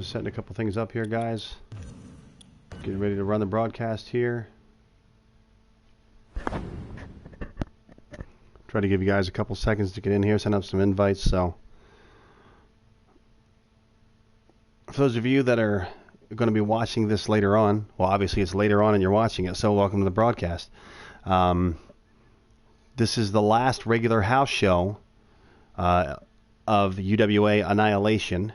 Just setting a couple things up here, guys. Getting ready to run the broadcast here. Try to give you guys a couple seconds to get in here, send up some invites. So, for those of you that are going to be watching this later on, well, obviously it's later on and you're watching it, so welcome to the broadcast. This is the last regular house show of UWA Annihilation,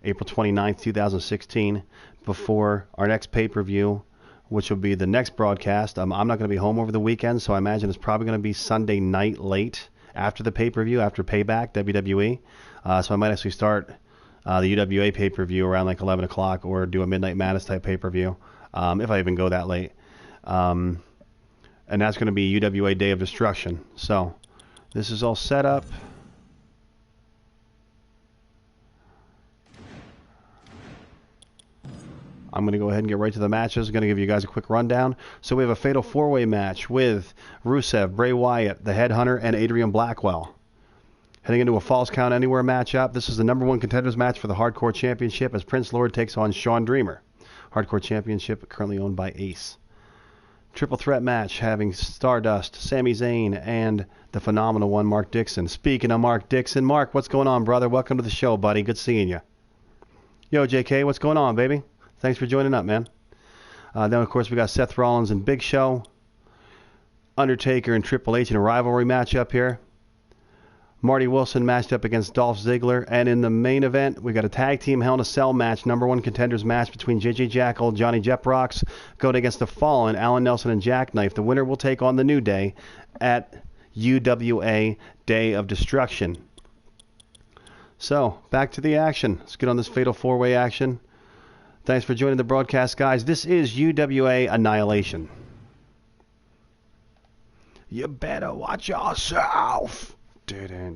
April 29th, 2016, before our next pay-per-view, which will be the next broadcast. I'm not going to be home over the weekend, so I imagine it's probably going to be Sunday night late after the pay-per-view, after Payback, WWE. So I might actually start the UWA pay-per-view around like 11 o'clock or do a Midnight Madness type pay-per-view, if I even go that late. And that's going to be UWA Day of Destruction. So this is all set up. I'm going to go ahead and get right to the matches. I'm going to give you guys a quick rundown. So we have a Fatal 4-Way match with Rusev, Bray Wyatt, the Headhunter, and Adrian Blackwell. Heading into a Falls Count Anywhere matchup. This is the #1 contenders match for the Hardcore Championship as Prince Lord takes on Sean Dreamer. Hardcore Championship currently owned by Ace. Triple threat match having Stardust, Sami Zayn, and the phenomenal one, Mark Dixon. Speaking of Mark Dixon, Mark, what's going on, brother? Welcome to the show, buddy. Good seeing you. Yo, JK, what's going on, baby? Thanks for joining up, man. Then, of course, we got Seth Rollins and Big Show. Undertaker and Triple H in a rivalry matchup here. Marty Wilson matched up against Dolph Ziggler. And in the main event, we got a tag team Hell in a Cell match, #1 contenders match between JJ Jackal, Johnny Jeprox, going against the Fallen, Alan Nelson and Jackknife. The winner will take on the New Day at UWA Day of Destruction. So, back to the action. Let's get on this Fatal 4-Way action. Thanks for joining the broadcast, guys. This is UWA Annihilation. You better watch yourself. Yeah.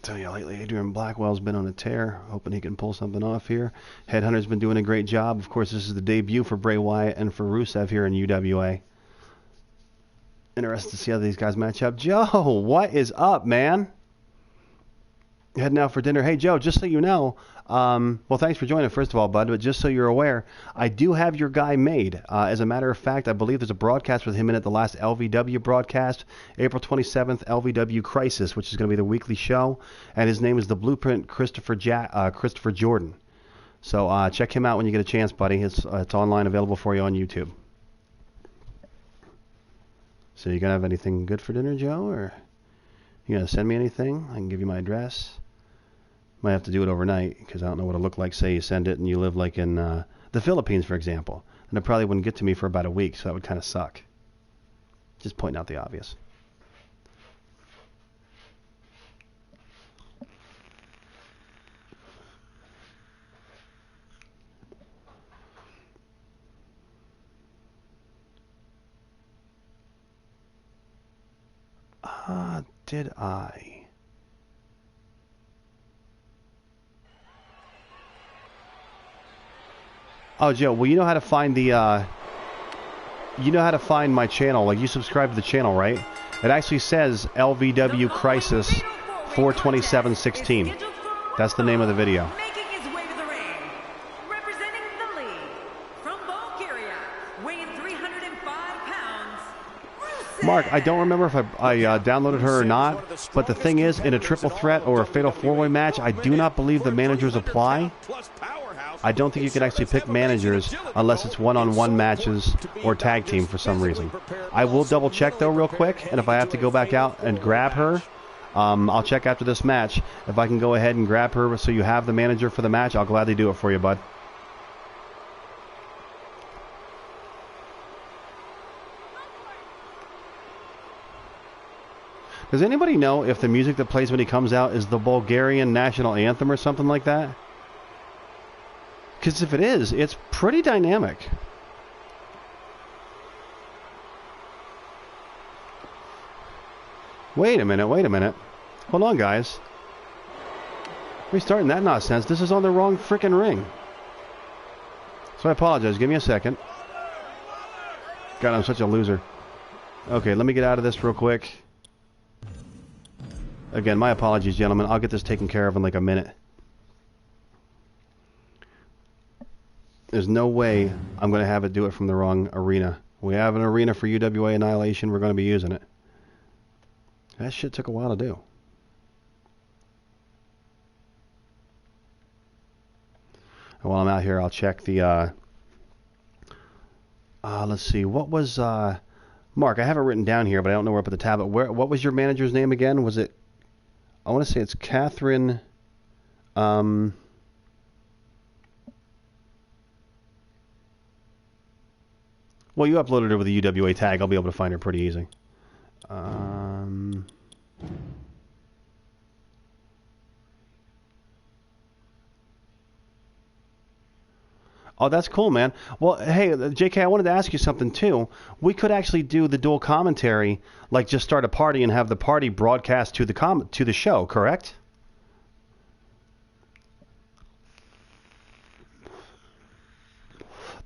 Tell you lately, Adrian Blackwell's been on a tear, hoping he can pull something off here. Headhunter's been doing a great job. Of course, this is the debut for Bray Wyatt and for Rusev here in UWA. Interested to see how these guys match up. Joe, what is up, man? Heading out for dinner. Hey, Joe, just so you know, well, thanks for joining, first of all, bud, but just so you're aware, I do have your guy made. As a matter of fact, I believe there's a broadcast with him in it, the last LVW broadcast, April 27th, LVW Crisis, which is going to be the weekly show, and his name is The Blueprint Christopher Jordan. So check him out when you get a chance, buddy. It's online, available for you on YouTube. So you going to have anything good for dinner, Joe, or you going to send me anything? I can give you my address. Might have to do it overnight because I don't know what it'll look like. Say you send it and you live like in the Philippines, for example. And it probably wouldn't get to me for about a week, so that would kind of suck. Just pointing out the obvious. Did I? Oh, Joe, well, you know how to find the, you know how to find my channel. Like, you subscribe to the channel, right? It actually says LVW Crisis 42716. That's the name of the video. Mark, I don't remember if I downloaded her or not, but the thing is, in a triple threat or a Fatal 4-Way match, I do not believe the managers apply. I don't think you can actually pick managers unless it's one-on-one matches or tag team for some reason. I will double check though real quick, and if I have to go back out and grab her, I'll check after this match. If I can go ahead and grab her so you have the manager for the match, I'll gladly do it for you, bud. Does anybody know if the music that plays when he comes out is the Bulgarian national anthem or something like that? Because if it is, it's pretty dynamic. Wait a minute, wait a minute. Hold on, guys. Restarting that nonsense. This is on the wrong frickin' ring. So I apologize. Give me a second. God, I'm such a loser. Okay, let me get out of this real quick. Again, my apologies, gentlemen. I'll get this taken care of in like a minute. There's no way I'm going to have it do it from the wrong arena. We have an arena for UWA Annihilation. We're going to be using it. That shit took a while to do. And while I'm out here, I'll check the... let's see. What was... Mark, I have it written down here, but I don't know where to put the tablet. What was your manager's name again? Was it... I want to say it's Catherine... Well, you uploaded her with a UWA tag. I'll be able to find her pretty easy. Oh, that's cool, man. Well, hey, JK, I wanted to ask you something, too. We could actually do the dual commentary, like just start a party and have the party broadcast to the show, correct?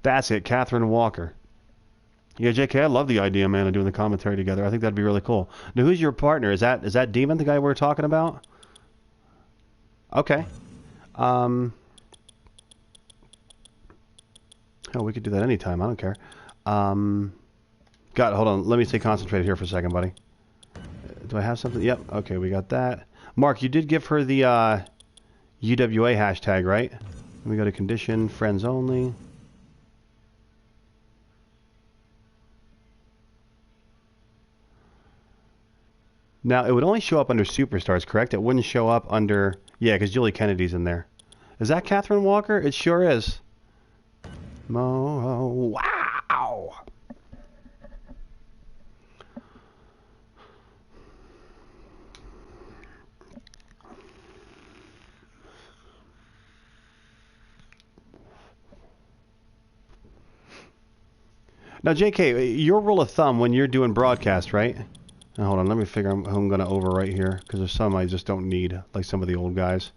That's it, Catherine Walker. Yeah, JK, I love the idea, man, of doing the commentary together. I think that'd be really cool. Now, who's your partner? Is that Demon, the guy we were talking about? Okay. Hell, we could do that anytime. I don't care. God, hold on. Let me stay concentrated here for a second, buddy. Do I have something? Yep. Okay, we got that. Mark, you did give her the UWA hashtag, right? Let me go to condition, friends only. Now, it would only show up under superstars, correct? It wouldn't show up under... Yeah, because Julie Kennedy's in there. Is that Catherine Walker? It sure is. Wow! Now, JK, your rule of thumb when you're doing broadcast, right? Now, hold on, let me figure out who I'm going to overwrite here, because there's some I just don't need, like some of the old guys.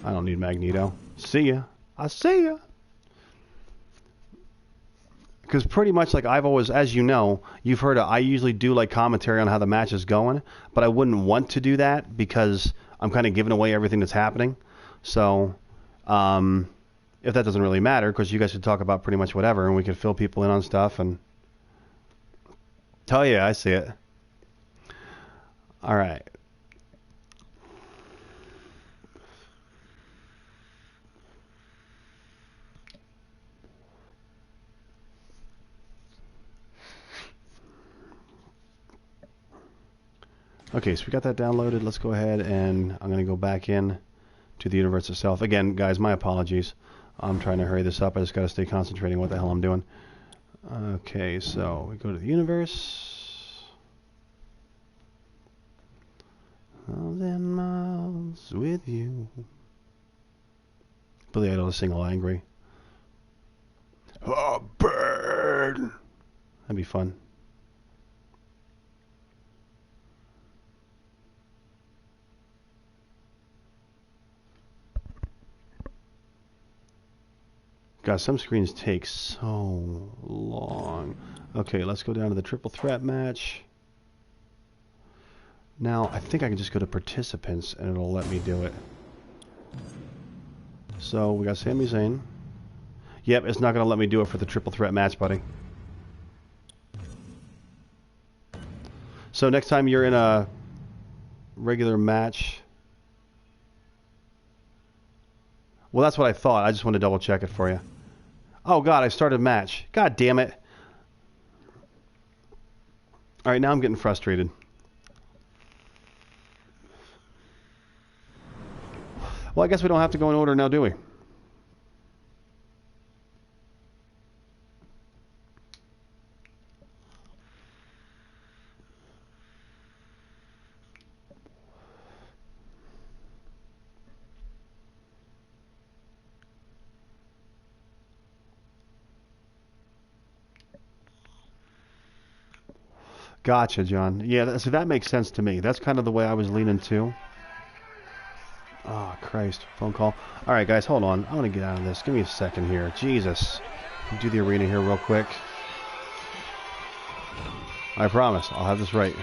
I don't need Magneto. See ya. I see ya. Because pretty much, like I've always, as you know, you've heard I usually do like commentary on how the match is going, but I wouldn't want to do that because I'm kind of giving away everything that's happening. So, if that doesn't really matter, because you guys could talk about pretty much whatever, and we could fill people in on stuff, and... Oh yeah, I see it. All right. Okay, so we got that downloaded. Let's go ahead and I'm going to go back in to the universe itself. Again, guys, my apologies. I'm trying to hurry this up. I just got to stay concentrating on what the hell I'm doing. Okay, so we go to the universe. 1,000 miles with you. Billy Idol to sing all angry. Oh, burn! That'd be fun. God, some screens take so long. Okay, let's go down to the triple threat match. Now, I think I can just go to participants and it'll let me do it. So, we got Sami Zayn. Yep, it's not going to let me do it for the triple threat match, buddy. So, next time you're in a regular match... Well, that's what I thought. I just want to double check it for you. Oh, God, I started a match. God damn it. All right, now I'm getting frustrated. Well, I guess we don't have to go in order now, do we? Gotcha, John. Yeah, so that makes sense to me. That's kind of the way I was leaning too. Oh, Christ. Phone call. All right, guys, hold on. I want to get out of this. Give me a second here. Jesus. Do the arena here real quick. I promise. I'll have this right.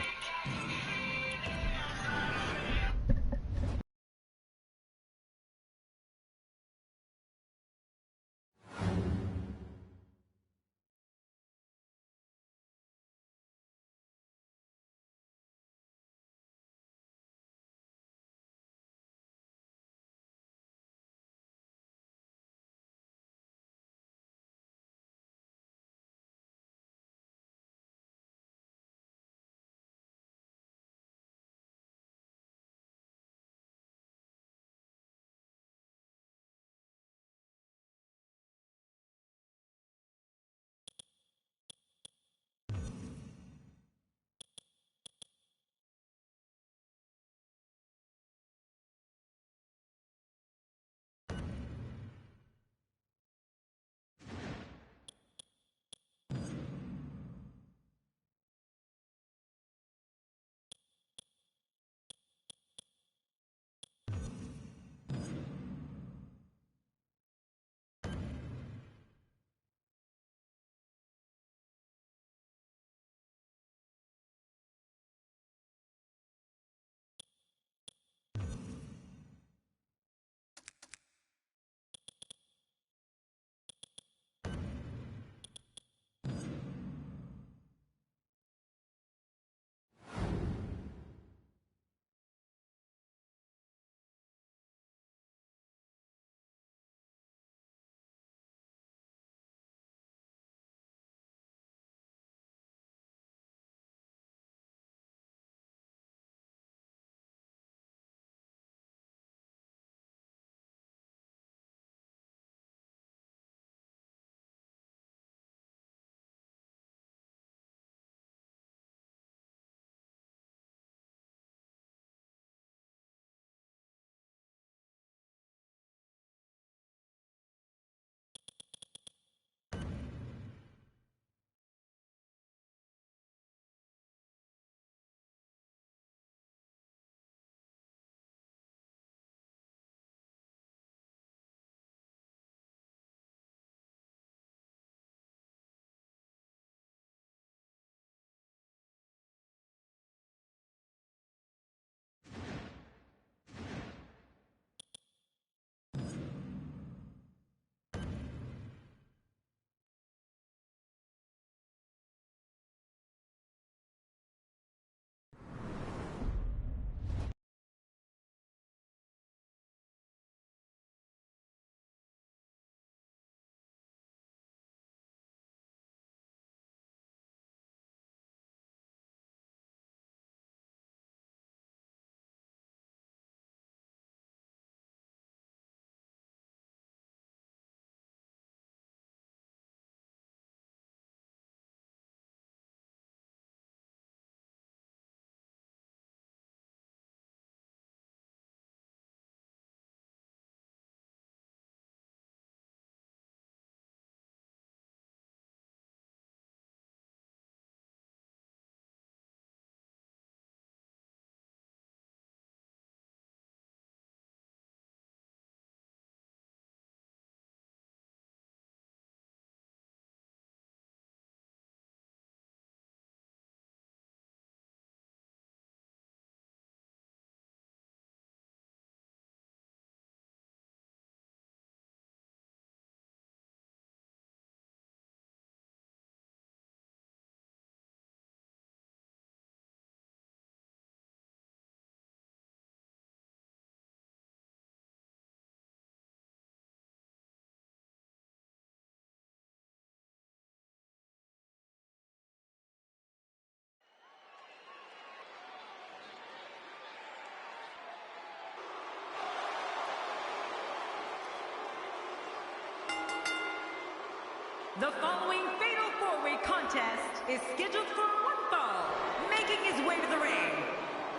The following fatal four-way contest is scheduled for one fall, making his way to the ring,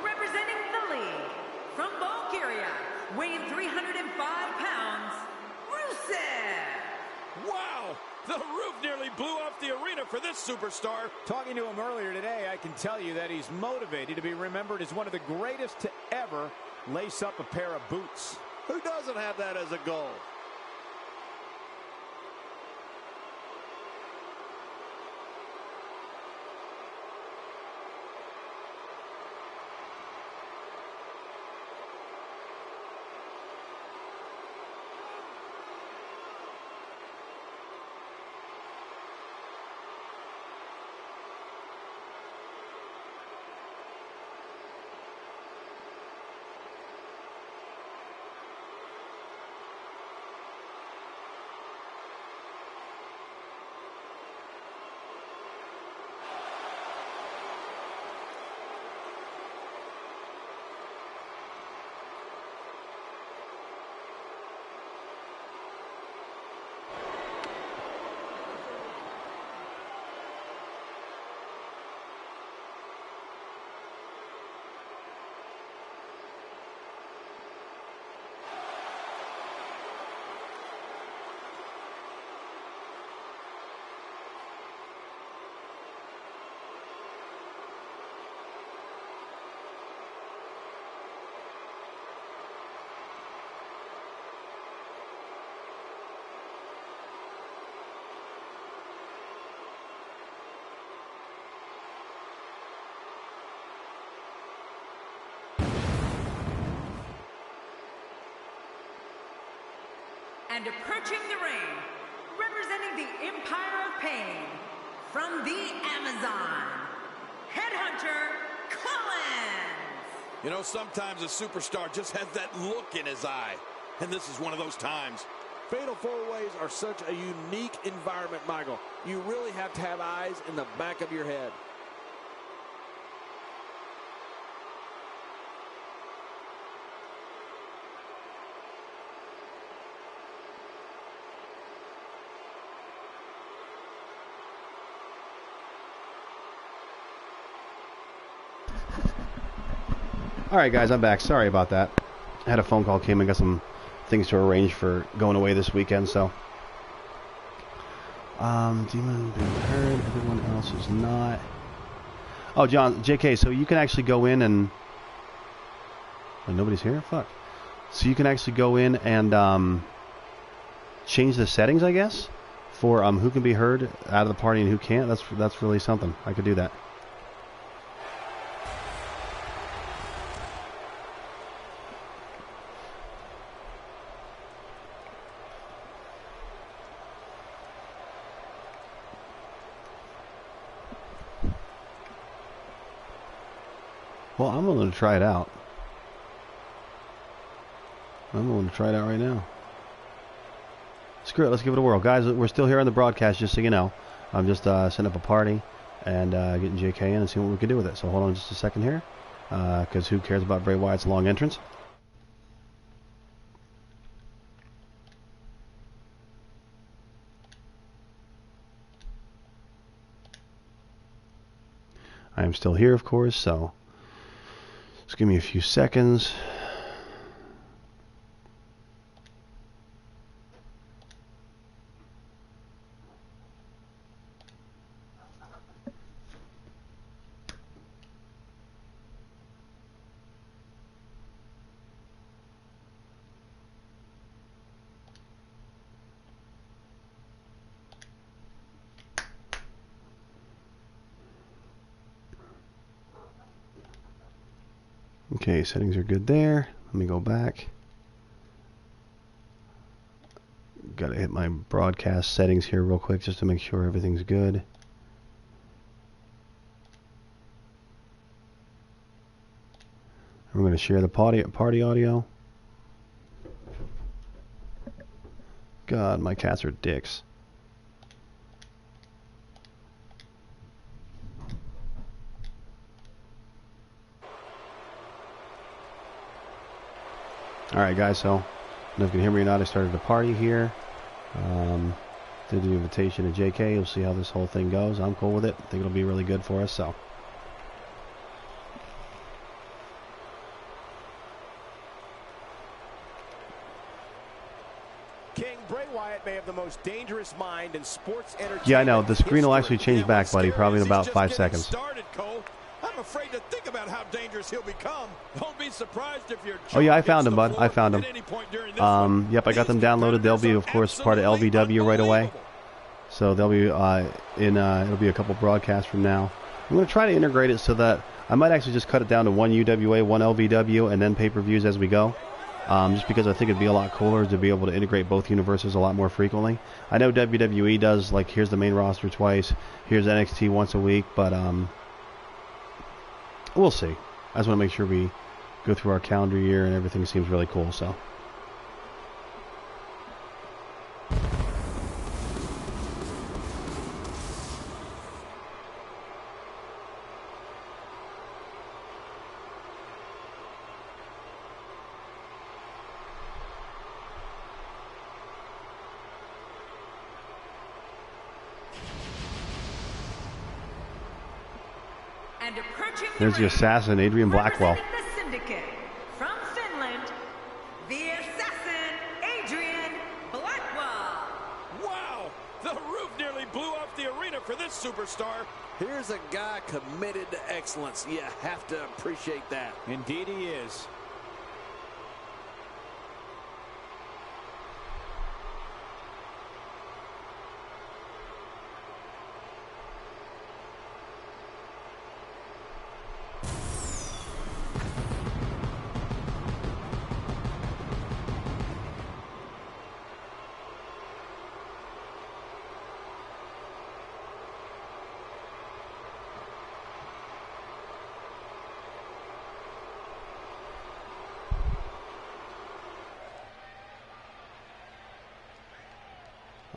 representing the league, from Bulgaria, weighing 305 pounds, Rusev! Wow! The roof nearly blew off the arena for this superstar. Talking to him earlier today, I can tell you that he's motivated to be remembered as one of the greatest to ever lace up a pair of boots. Who doesn't have that as a goal? And approaching the ring, representing the Empire of Pain, from the Amazon, Headhunter Collins. You know, sometimes a superstar just has that look in his eye, and this is one of those times. Fatal four-ways are such a unique environment, Michael. You really have to have eyes in the back of your head. All right, guys, I'm back. Sorry about that. I had a phone call came and got some things to arrange for going away this weekend, so. Demon being heard. Everyone else is not. Oh, John, JK, so you can actually go in and... Oh, nobody's here? Fuck. So you can actually go in and change the settings, I guess, for who can be heard out of the party and who can't. That's really something. I could do that. Well, I'm willing to try it out. I'm willing to try it out right now. Screw it, let's give it a whirl. Guys, we're still here on the broadcast, just so you know. I'm just setting up a party and getting JK in and seeing what we can do with it. So hold on just a second here, because who cares about Bray Wyatt's long entrance? I am still here, of course, so just give me a few seconds. Okay, settings are good there. Let me go back. Got to hit my broadcast settings here real quick just to make sure everything's good. And we're going to share the party audio. God, my cats are dicks. Alright guys, so I don't know if you can hear me or not. I started the party here. Did the invitation to JK. We'll see how this whole thing goes. I'm cool with it. I think it'll be really good for us, so. King, Bray Wyatt may have the most dangerous mind in sports entertainment. Yeah, I know. The screen will actually change back, buddy, probably in about 5 seconds. Started, Cole. I'm I'm afraid to think about how dangerous he'll become. Don't be surprised if you're. Oh yeah, I found him, bud. I found him. Yep, I got them downloaded. They'll be, of course, part of LVW right away. So they'll be it'll be a couple broadcasts from now. I'm going to try to integrate it so that I might actually just cut it down to one UWA, one LVW, and then pay-per-views as we go. Just because I think it'd be a lot cooler to be able to integrate both universes a lot more frequently. I know WWE does, like, here's the main roster twice, here's NXT once a week, but we'll see. I just want to make sure we go through our calendar year and everything seems really cool, so. There's the assassin, Adrian Blackwell. The syndicate from Finland, the assassin, Adrian Blackwell. Wow, the roof nearly blew off the arena for this superstar. Here's a guy committed to excellence. You have to appreciate that. Indeed he is.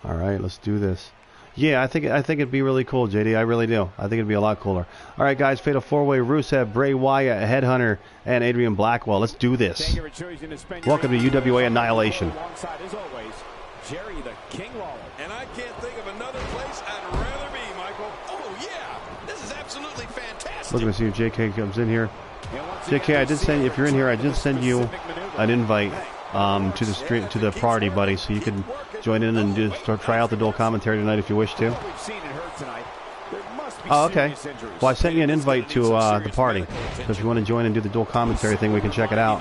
All right, let's do this. Yeah, I think it'd be really cool, JD. I really do. I think it'd be a lot cooler. All right, guys, Fatal 4-Way, Rusev, Bray Wyatt, Headhunter, and Adrian Blackwell. Let's do this. Welcome to UWA Annihilation. Alongside, as always, Jerry the King Lawler. And I can't think of another place I'd rather be, Michael. Oh, yeah, this is absolutely fantastic. Looking to see if JK comes in here. JK, I did send you, if you're in here, I did send you an invite to the stream, to the party, buddy, so you can join in and try out the dual commentary tonight if you wish to. Oh, okay. Well, I sent you an invite to the party, so if you want to join and do the dual commentary thing, we can check it out.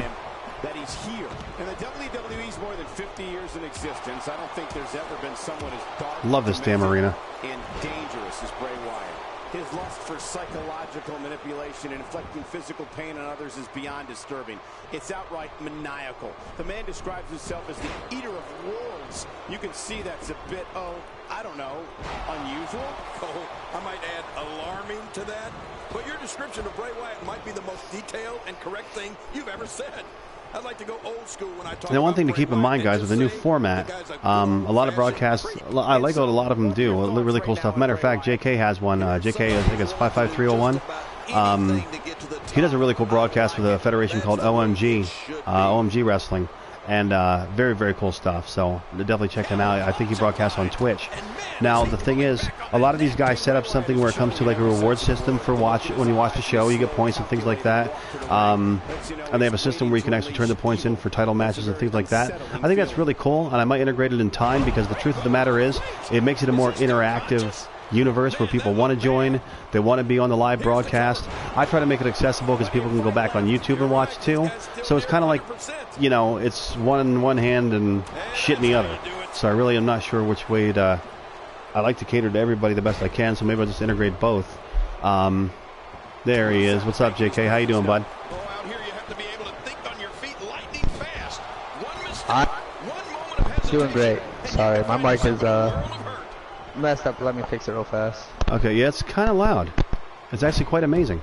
That he's here, and the WWE's more than 50 years in existence. I don't think there's ever been someone as dark, Love this damn arena, and dangerous as Bray Wyatt. His lust for psychological manipulation and inflicting physical pain on others is beyond disturbing. It's outright maniacal. The man describes himself as the eater of worlds. You can see that's a bit, I don't know, unusual? Oh, I might add alarming to that. But your description of Bray Wyatt might be the most detailed and correct thing you've ever said. I'd like to go old school when I talk. Now, one thing to keep in mind, guys, with the new format, a lot of broadcasts, I like what a lot of them do. Really cool stuff. Matter of fact, JK has one. JK, I think it's 55301. He does a really cool broadcast with a federation called OMG Wrestling. And very, very cool stuff. So definitely check him out. I think he broadcasts on Twitch. Now, the thing is, a lot of these guys set up something where it comes to like a reward system for when you watch the show. You get points and things like that. And they have a system where you can actually turn the points in for title matches and things like that. I think that's really cool, and I might integrate it in time, because the truth of the matter is, it makes it a more interactive universe where people want to join, they want to be on the live broadcast. I try to make it accessible because people can go back on YouTube and watch too. So it's kind of like, you know, it's one in one hand and shit in the other. So I really am not sure which way to. I like to cater to everybody the best I can, so maybe I'll just integrate both. There he is. What's up, JK? How you doing, bud? Out here, you have to be able to think on your feet lightning fast. One mistake, one moment of hesitation. Doing great. Sorry, my mic is messed up. Let me fix it real fast. Okay, yeah, it's kind of loud. It's actually quite amazing.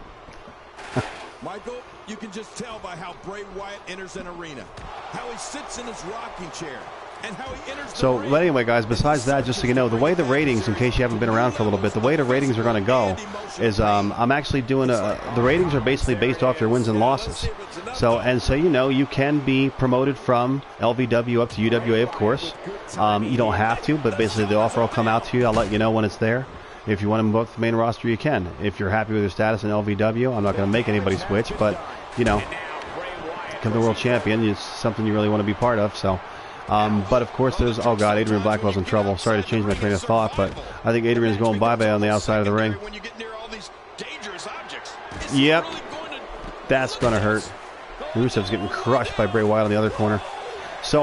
Michael, you can just tell by how Bray Wyatt enters an arena, how he sits in his rocking chair, and how he enters the ring. But anyway, guys, besides that, just so you know, the way the ratings, in case you haven't been around for a little bit, the way the ratings are going to go is I'm actually doing the ratings are basically based off your wins and losses. So you know, you can be promoted from LVW up to UWA, of course. You don't have to, but basically the offer will come out to you. I'll let you know when it's there. If you want to move up to the main roster, you can. If you're happy with your status in LVW, I'm not going to make anybody switch, but, you know, become the world champion is something you really want to be part of, so. But of course there's, oh god, Adrian Blackwell's in trouble. Sorry to change my train of thought, but I think Adrian's going bye-bye on the outside of the ring. When you get near all these dangerous dangerous objects. Yep. That's going to hurt. Rusev's getting crushed by Bray Wyatt on the other corner. So,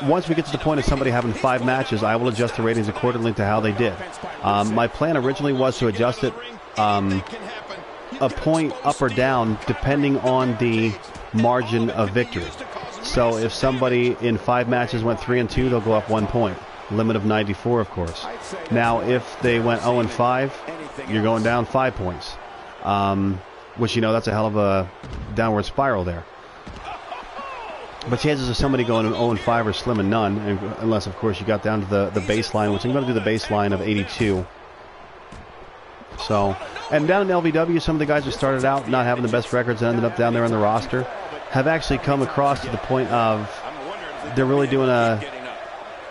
once we get to the point of somebody having 5 matches, I will adjust the ratings accordingly to how they did. My plan originally was to adjust it a point up or down depending on the margin of victory. So if somebody in 5 matches went 3-2, they'll go up 1 point. Limit of 94, of course. Now, if they went 0-5, you're going down 5 points. Which, you know, that's a hell of a downward spiral there. But chances of somebody going 0-5 are slim and none, unless, of course, you got down to the baseline, which I'm going to do the baseline of 82. So, and down in LVW, some of the guys who started out not having the best records and ended up down there on the roster have actually come across to the point of they're really doing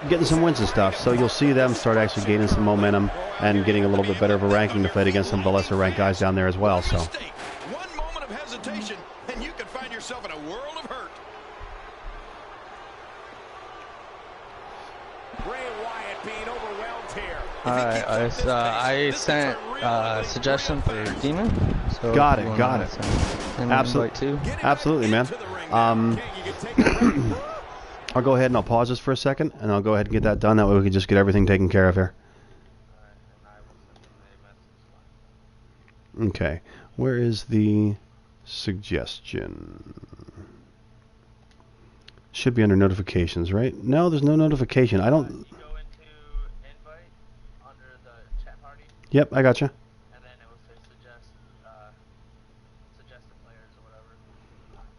getting some wins and stuff. So you'll see them start actually gaining some momentum and getting a little bit better of a ranking to fight against some of the lesser ranked guys down there as well. So. One moment of hesitation, and you can find yourself in a world of hurt. Bray Wyatt being overwhelmed here. Alright, I sent a suggestion for Demon. So Got it. Absolutely, man. I'll go ahead and I'll pause this for a second, and I'll go ahead and get that done. That way we can just get everything taken care of here. Okay, where is the suggestion? Should be under notifications, right? No, there's no notification. I don't... Go into invite under the chat party. Yep, I gotcha. And then it will say suggest the players or whatever.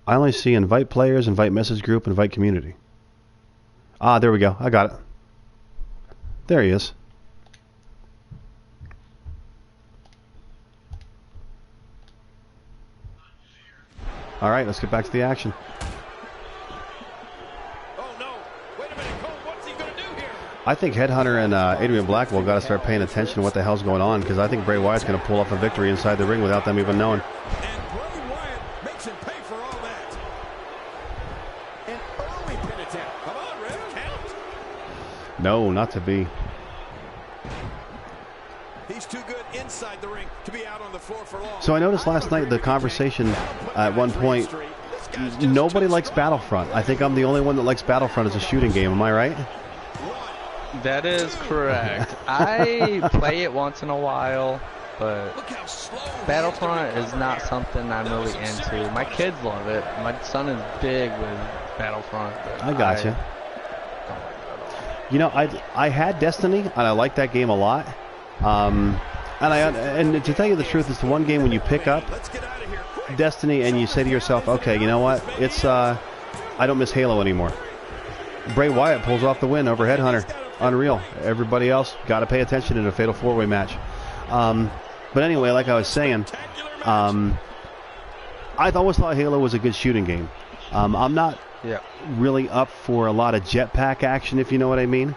I only see invite players, invite message group, invite community. Ah, there we go. I got it. There he is. All right, let's get back to the action. Oh, no. Wait a minute, Cole. What's he going to do here? I think Headhunter and Adrian Blackwell got to start paying attention to what the hell's going on, because I think Bray Wyatt's going to pull off a victory inside the ring without them even knowing. And Bray Wyatt makes him pay for all that. An early pin attempt. Come on, Red, count. No, not to be. He's too good inside the ring to be out on the floor for long. So I noticed last night the conversation at one point, nobody likes Battlefront. I think I'm the only one that likes Battlefront as a shooting game. Am I right? That is correct. I play it once in a while, but Battlefront is not something I'm really into. My kids love it. My son is big with Battlefront. I gotcha. You know, I had Destiny, and I liked that game a lot. And to tell you the truth, it's the one game when you pick up Destiny and you say to yourself, okay, you know what? It's I don't miss Halo anymore. Bray Wyatt pulls off the win over Headhunter. Unreal. Everybody else got to pay attention in a fatal 4-way match. But anyway, like I was saying, I always thought Halo was a good shooting game. I'm not really up for a lot of jetpack action, if you know what I mean.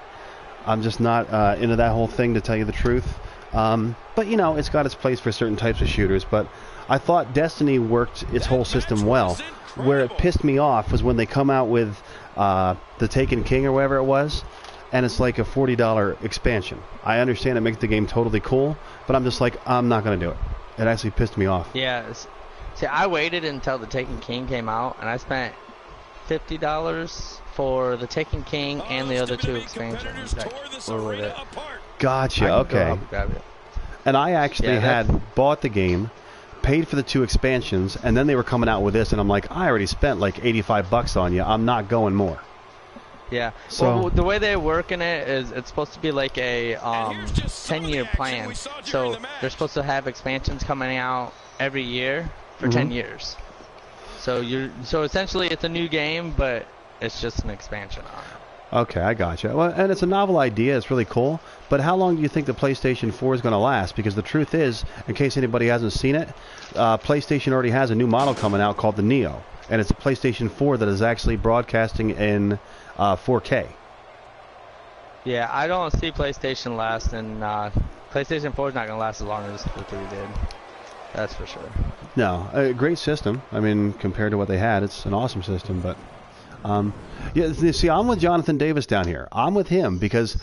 I'm just not into that whole thing, to tell you the truth. But, you know, it's got its place for certain types of shooters. But I thought Destiny worked its whole system well. Where it pissed me off was when they come out with the Taken King or whatever it was, and it's like a $40 expansion. I understand it makes the game totally cool, but I'm just like, I'm not going to do it. It actually pissed me off. Yeah. See, I waited until the Taken King came out, and I spent $50 for the Taken King and the other 2 expansions that were with it. Gotcha, okay. And I actually had bought the game, paid for the 2 expansions, and then they were coming out with this, and I'm like, I already spent like $85 on you. I'm not going more. Yeah. So well, the way they work in it is it's supposed to be like a 10-year plan. So they're supposed to have expansions coming out every year for 10 years. So essentially it's a new game, but it's just an expansion on it. Okay, I gotcha. Well, and it's a novel idea. It's really cool. But how long do you think the PlayStation 4 is going to last? Because the truth is, in case anybody hasn't seen it, PlayStation already has a new model coming out called the Neo. And it's a PlayStation 4 that is actually broadcasting in 4K. Yeah, I don't see PlayStation lasting. PlayStation 4 is not going to last as long as the 3 did. That's for sure. No, a great system. I mean, compared to what they had, it's an awesome system. But yeah, see, I'm with Jonathan Davis down here. I'm with him because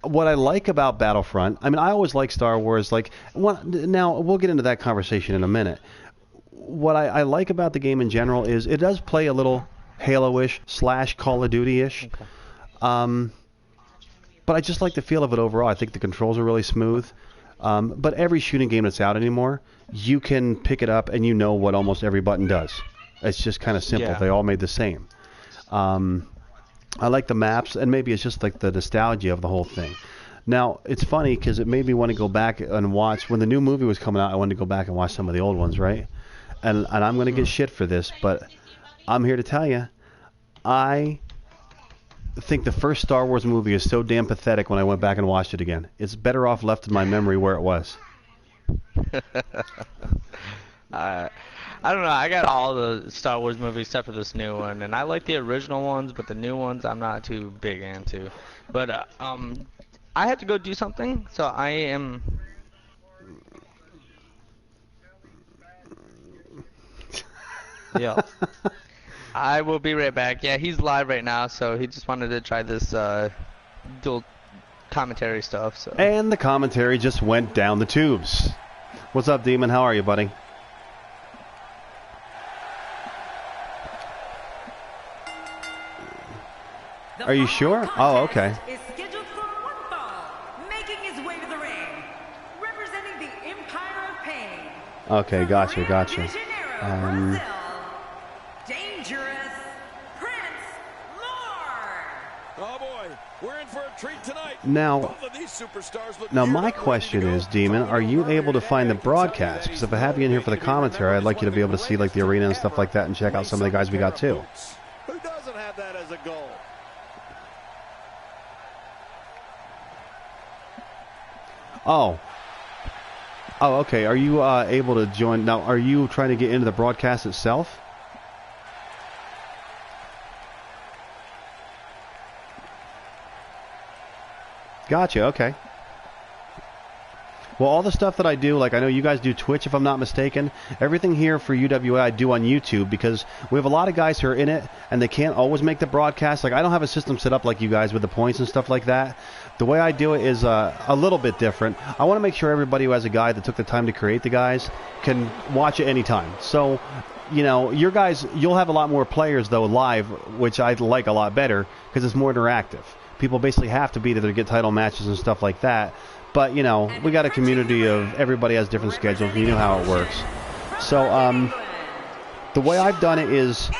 what I like about Battlefront, I mean, I always like Star Wars. Now we'll get into that conversation in a minute. What I like about the game in general is it does play a little Halo-ish / Call of Duty-ish. Okay. But I just like the feel of it overall. I think the controls are really smooth. But every shooting game that's out anymore, you can pick it up and you know what almost every button does. It's just kind of simple. Yeah. They all made the same. I like the maps, and maybe it's just like the nostalgia of the whole thing. Now, it's funny because it made me want to go back and watch. When the new movie was coming out, I wanted to go back and watch some of the old ones, right? And I'm going to get shit for this, but I'm here to tell you, I think the first Star Wars movie is so damn pathetic when I went back and watched it again. It's better off left in my memory where it was. I don't know. I got all the Star Wars movies except for this new one, and I like the original ones, but the new ones I'm not too big into. But I had to go do something, so I am. Yeah. I will be right back. Yeah, he's live right now, so he just wanted to try this dual commentary stuff. So. And the commentary just went down the tubes. What's up, Demon? How are you, buddy? Are you sure? Oh, okay. Is scheduled for one fall, making his way to the ring, representing the Empire of Pain. Okay, gotcha. Rio de Janeiro, Brazil, Dangerous Prince Lord. Oh boy, we're in for a treat tonight. Now, Both of these superstars look my question is, Demon, are you able to find the broadcast? Because if I have you in here for the commentary, I'd like you to be able to see like the arena and stuff like that and check out some of the guys we got too. Who doesn't have that as a goal? Oh, okay. Are you able to join? Now, are you trying to get into the broadcast itself? Gotcha, okay. Well, all the stuff that I do, like I know you guys do Twitch if I'm not mistaken, everything here for UWA I do on YouTube because we have a lot of guys who are in it and they can't always make the broadcast. Like I don't have a system set up like you guys with the points and stuff like that. The way I do it is a little bit different. I want to make sure everybody who has a guide that took the time to create the guys can watch it anytime. So, you know, your guys, you'll have a lot more players though live, which I like a lot better because it's more interactive. People basically have to be there to get title matches and stuff like that. But, you know, we got a community of everybody has different schedules. You know how it works. So, the way I've done it is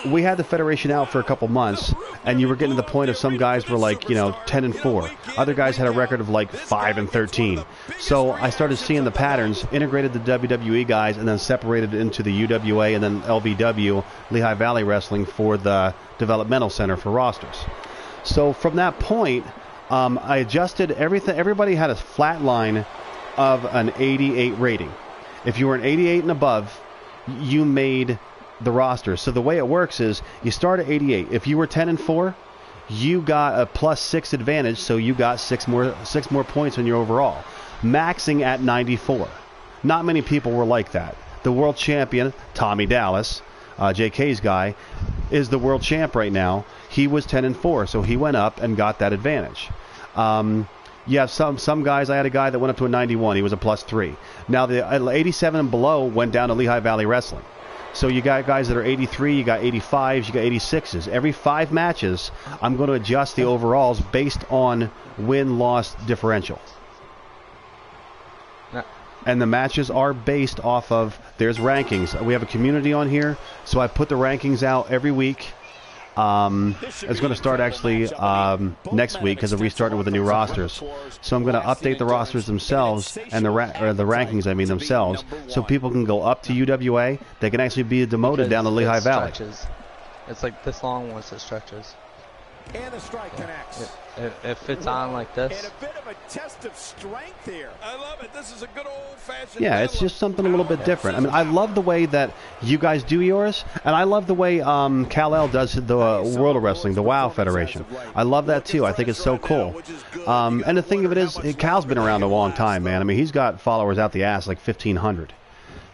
we had the Federation out for a couple months, and you were getting to the point of some guys were like, you know, 10-4. Other guys had a record of like 5-13. So I started seeing the patterns, integrated the WWE guys, and then separated into the UWA and then LVW, Lehigh Valley Wrestling, for the developmental center for rosters. So from that point, I adjusted everything. Everybody had a flat line of an 88 rating. If you were an 88 and above, you made the roster. So the way it works is you start at 88. If you were 10-4, you got a +6 advantage, so you got six more points on your overall, maxing at 94. Not many people were like that. The world champion, Tommy Dallas, JK's guy, is the world champ right now. He was 10-4, so he went up and got that advantage. You have some guys. I had a guy that went up to a 91. He was a +3. Now the 87 and below went down to Lehigh Valley Wrestling. So you got guys that are 83, you got 85s, you got 86s. Every 5 matches, I'm going to adjust the overalls based on win-loss differential. And the matches are based off of, there's rankings. We have a community on here, so I put the rankings out every week. It's going to start actually next week because we restarted with the new rosters. So I'm going to update the rosters themselves and the rankings, I mean themselves, so people can go up to UWA. They can actually be demoted down to Lehigh Valley. It's like this long once it stretches. And the strike connects. It fits on like this. And a bit of a test of strength here. I love it. This is a good old-fashioned. Yeah, it's just something a little bit different. I mean, I love the way that you guys do yours, and I love the way Kal-El does the World of Wrestling, the WoW Federation. I love that too. I think it's so cool. And the thing of it is, Cal's been around a long time, man. I mean, he's got followers out the ass, like 1,500.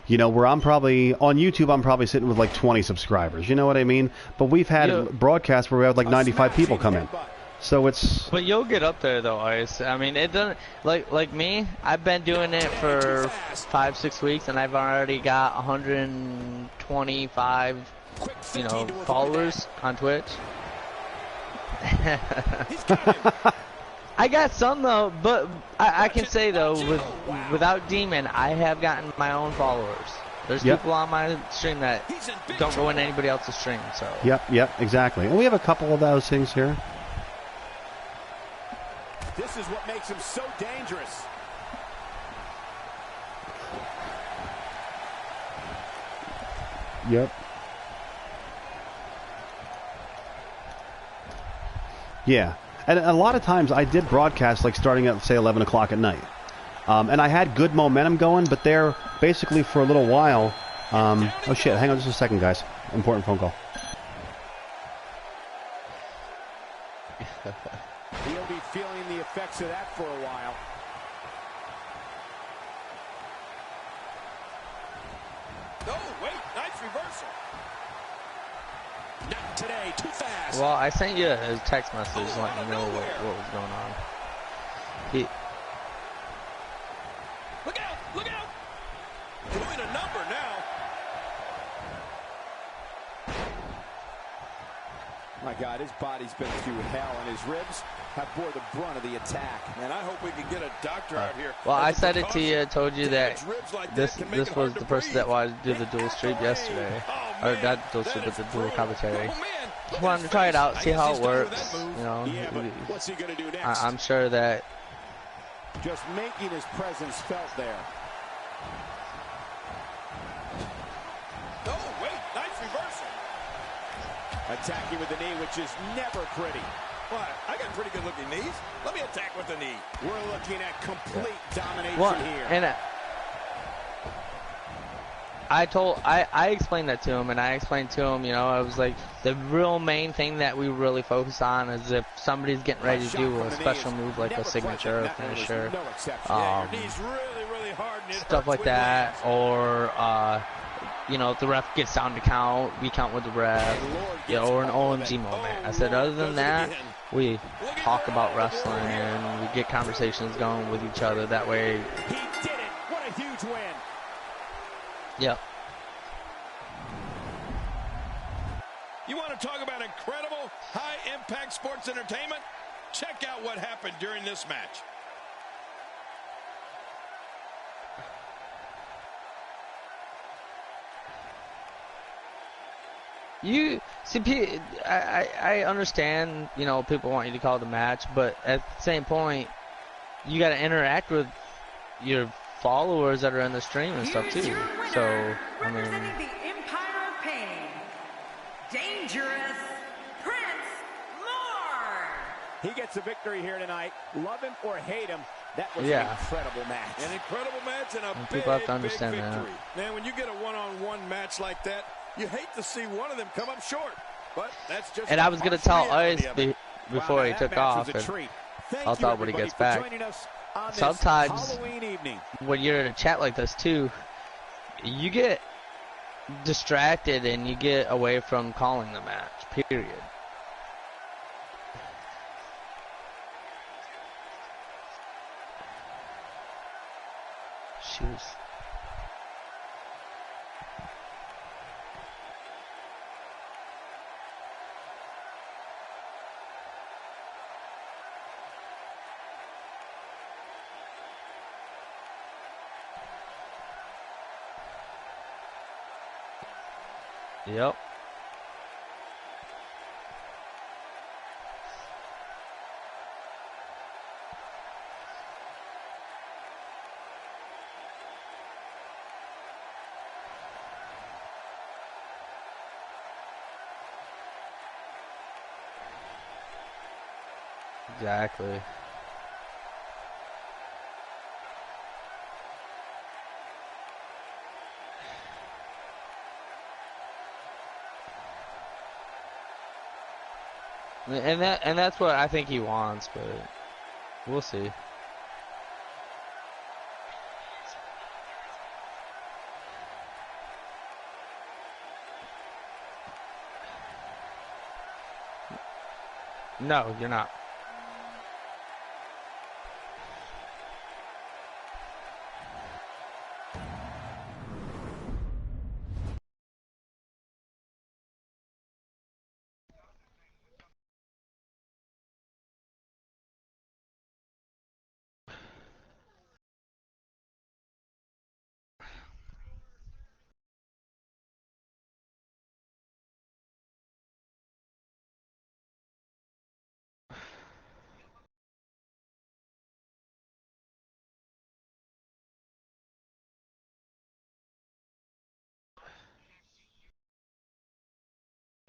You know, where I'm probably, on YouTube, I'm probably sitting with like 20 subscribers. You know what I mean? But we've had broadcasts where we have like 95 people come in. So it's. But you'll get up there though, Ice. I mean, it doesn't like me. I've been doing it for 5-6 weeks, and I've already got 125, followers on Twitch. I got some though, but I can say though, without Demon, I have gotten my own followers. There's people on my stream that don't go in anybody else's stream. So. Yep, exactly. And we have a couple of those things here. This is what makes him so dangerous. Yep. Yeah. And a lot of times I did broadcast like starting at, say, 11 o'clock at night. And I had good momentum going, but there, basically for a little while... oh, shit. Hang on just a second, guys. Important phone call. He'll be feeling the effects of that for a while. Oh, wait. Nice reversal. Not today. Too fast. Well, I sent you a text message letting you know what was going on. Look out! Look out! Doing a number now. My God, his body's been through hell, and his ribs have bore the brunt of the attack. And I hope we can get a doctor out here. Well, I said it to you, told you that this was the person that wanted to do the dual stream yesterday. Or not dual stream, but the dual commentary. Just wanted to try it out, see how it works. You know, What's he going to do next? I'm sure that... Just making his presence felt there. Oh, wait. Nice reversal. Attacking with the knee, which is never pretty. What? I got pretty good looking knees. Let me attack with the knee. We're looking at complete domination here. And I explained that to him, and I explained to him, I was like, the real main thing that we really focus on is if somebody's getting ready to do a special move like a signature or finisher, stuff like that, or if the ref gets down to count, we count with the ref, or an OMG moment. I said, other than that, we talk about wrestling, and we get conversations going with each other. That way, He did it. What a huge win. yep. You want to talk about incredible high-impact sports entertainment? Check out what happened during this match. I understand, people want you to call it a match, but at the same point, you got to interact with your followers that are in the stream and stuff too. So, I mean, representing the Empire of Pain, Dangerous Prince Lord. He gets a victory here tonight. Love him or hate him, that was Yeah. an incredible match. An incredible match and a And big, people have to big understand victory. that. Man, when you get a one-on-one match like that, you hate to see one of them come up short. But that's just. and I was gonna tell Ice before Wow, he that took match off, was a and treat. Thank I'll you, talk when he everybody, gets for back. joining us on this Sometimes Halloween evening. when you're in a chat like this too, you get distracted and you get away from calling the match, period. Shoes. Yep. Exactly. And that's what I think he wants, but we'll see. No, you're not.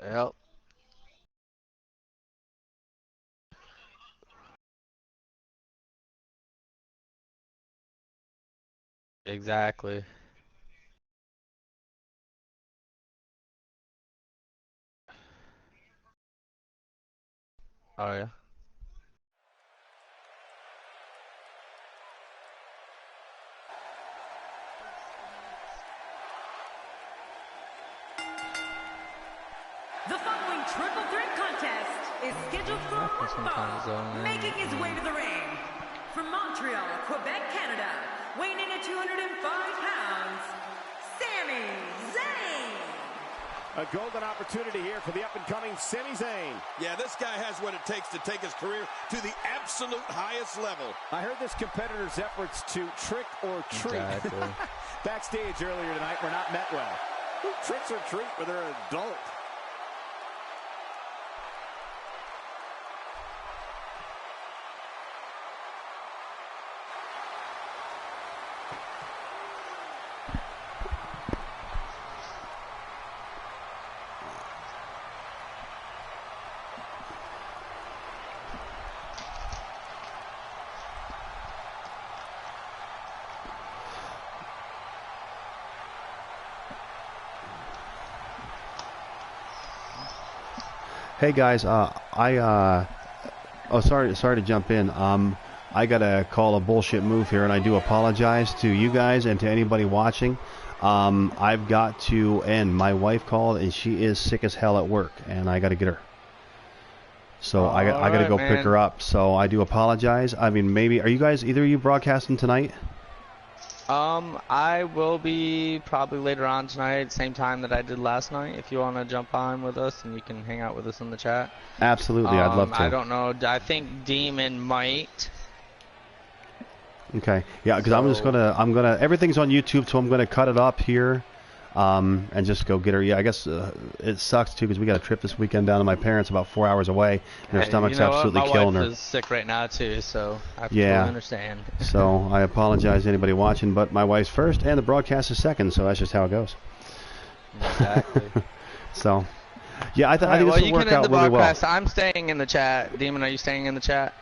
Yep. Exactly. Oh yeah. The following triple threat contest is scheduled for one Sometimes, fall. Making his way to the ring from Montreal, Quebec, Canada, weighing in at 205 pounds, Sami Zayn. A golden opportunity here for the up-and-coming Sami Zayn. Yeah, this guy has what it takes to take his career to the absolute highest level. I heard this competitor's efforts to trick or treat Exactly. backstage earlier tonight were not met well. Who tricks or treat when they're an adult? Hey guys, sorry to jump in. I gotta call a bullshit move here, and I do apologize to you guys and to anybody watching. I've got to end. My wife called, and she is sick as hell at work, and I gotta get her. So I gotta go pick her up. So I do apologize. I mean, maybe are you guys either of you broadcasting tonight? I will be probably later on tonight, same time that I did last night. If you want to jump on with us and you can hang out with us in the chat. Absolutely, I'd love to. I don't know. I think Demon might. Okay, yeah, because I'm gonna everything's on YouTube, so I'm gonna cut it up here, and just go get her. Yeah, I guess it sucks too because we got a trip this weekend down to my parents about 4 hours away, and her stomach's absolutely killing her. My wife is sick right now too, so I totally understand. So I apologize to anybody watching, but my wife's first and the broadcast is second, so that's just how it goes. Exactly. So, yeah, I think this will work out really well. I'm staying in the chat. Demon, are you staying in the chat?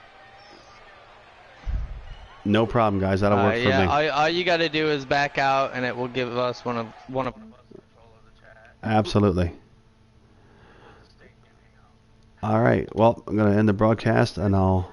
No problem, guys. That'll work for me. All you got to do is back out, and it will give us one of. Absolutely. All right. Well, I'm gonna end the broadcast, and I'll